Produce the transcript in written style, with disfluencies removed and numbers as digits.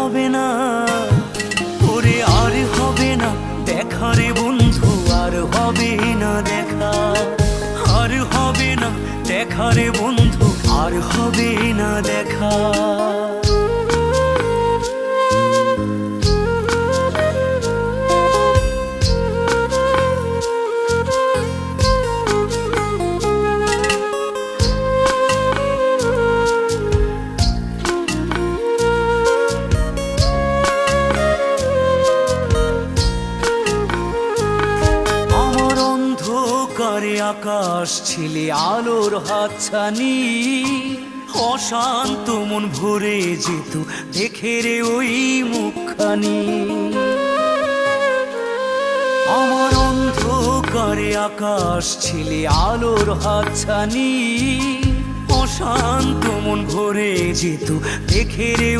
হবে না, ওরে আর হবে না দেখা রে বন্ধু, আর হবে না দেখা, আর হবে না দেখা রে বন্ধু, আর হবে না দেখা। অন্ধকারে আকাশ ছিলে আলোর হাতছানি, অশান্ত মন ভরে যেত দেখে রে ওই মুখখানি। আমার অন্ধকারে আকাশ ছিলে আলোর হাতছানি, অশান্ত মন ভরে যেত দেখে রে